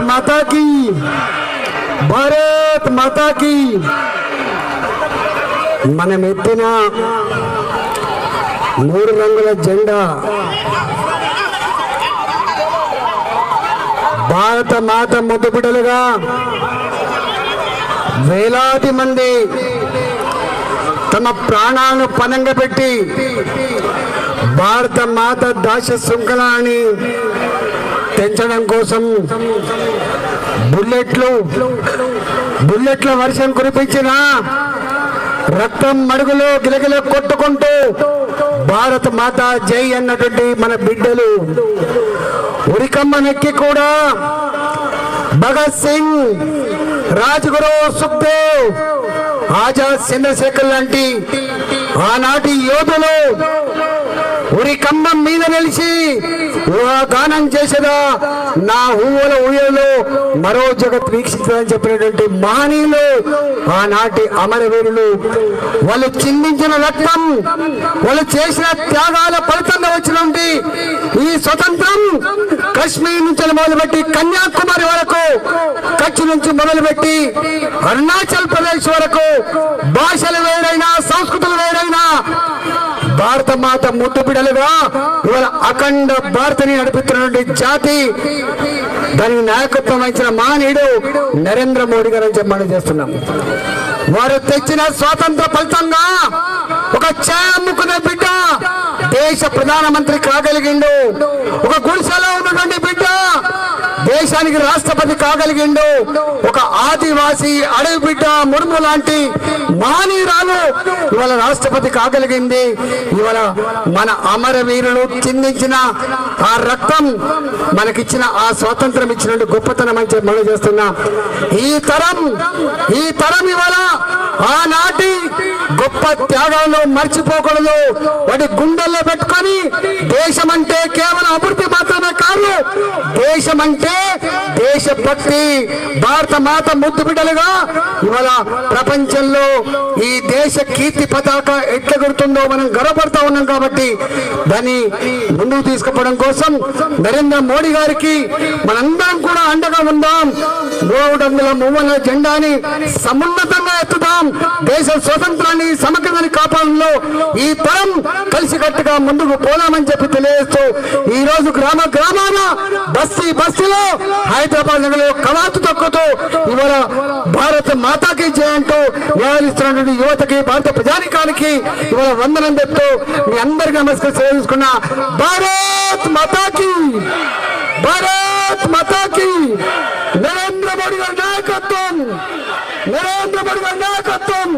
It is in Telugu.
మాతా కీ, భారత్ మాతా కీ. మనం ఎత్తిన 3 రంగుల జెండా భారత మాత ముద్దు బిడ్డలుగా వేలాది మంది తమ ప్రాణాలను పణంగా పెట్టి భారత మాత దాశ శృంఖలాన్ని పెంచడం కోసం బుల్లెట్ల వర్షం కురిపించిన రక్తం మడుగులో గిలగిల కొట్టుకుంటూ భారత మాత జై అన్నటువంటి మన బిడ్డలు ఉరికమ్మనెక్కి కూడా భగత్ సింగ్, రాజ్గురు, సుఖ్దేవ్, ఆజాద్, చంద్రశేఖర్ లాంటి ఆనాటి యోధులు ఉరి కమ్మం మీద నిలిచి గానం చేసేదా నా ఊహల ఊయలో మరో జగత్ వీక్షించదని చెప్పినటువంటి మహనీయులు ఆనాటి అమరవీరులు. వాళ్ళు చిందించిన రక్తం, వాళ్ళు చేసిన త్యాగాల ఫలితంగా వచ్చినటువంటి ఈ స్వతంత్రం కశ్మీర్ నుంచి మొదలుపెట్టి కన్యాకుమారి వరకు, కచ్ నుంచి మొదలుపెట్టి అరుణాచల్ ప్రదేశ్ వరకు భాషలు వేరైనా సంస్కృతులు వేరైనా భారత మాత ముద్దు బిడ్డలుగా ఇవాళ అఖండ భారతని నడిపిస్తున్నటువంటి జాతి, దానికి నాయకత్వం వహించిన మహనీయుడు నరేంద్ర మోడీ గారు అని మనం చేస్తున్నాం. వారు తెచ్చిన స్వాతంత్ర ఫలితంగా ఒక ఛాయ్ అమ్ముకునే బిడ్డ దేశ ప్రధానమంత్రి కాగలిగిండు. ఒక గుడిసెలో ఉన్నటువంటి బిడ్డ దేశానికి రాష్ట్రపతి కాగలిగిండు. ఒక ఆదివాసీ అడవి బిడ్డ ముర్ము లాంటి మహనీయురాలు ఇవాళ రాష్ట్రపతి కాగలిగింది. ఇవాళ మన అమరవీరులు చిందించిన ఆ రక్తం మనకిచ్చిన ఆ స్వాతంత్రం ఇచ్చినట్టు గొప్పతనం అని మనం చేస్తున్నాం. ఈ తరం ఇవాళ ఆనాటి గొప్ప త్యాగాలను మర్చిపోకూడదు. వాటి గుండెల్లో పెట్టుకొని దేశం అంటే కేవలం అభివృద్ధి మాత్రమే కాదు, దేశం అంటే దేశభక్తి. భారత మాత ముద్దు బిడ్డలుగా ఇవాళ ప్రపంచంలో ఈ దేశ కీర్తి పతాక ఎట్లా గుర్తుందో మనం గర్వపడతా ఉన్నాం. కాబట్టి దాన్ని ముందుకు తీసుకుపోవడం కోసం నరేంద్ర మోడీ గారికి మనందరం కూడా అండగా ఉందాం. 3 రంగుల మువ్వల జెండాని సమున్నతంగా ఎత్తుదాం. దేశ స్వతంత్రాన్ని సమగ్రతని కాపాడంలో ఈ తరం కలిసికట్టుగా ముందుకు పోదామని చెప్పి తెలియజేస్తూ ఈ రోజు గ్రామాన బస్తీలో హైదరాబాద్ నగరంలో కవాతు తొక్కుతూ ఇవాళ భారత మాతాకి జై అంటూ వ్యవహరిస్తున్నటువంటి యువతకి, భారత ప్రజానికానికి ఇవాళ వందనం చెప్తూ మీ అందరికీ నమస్కారం చేసుకున్న భారత్ మాతాకి, భారత్ మాతాకి. నరేంద్ర మోడీ గారి నాయకత్వం, నరేంద్ర మోడీ గారి నాయకత్వం.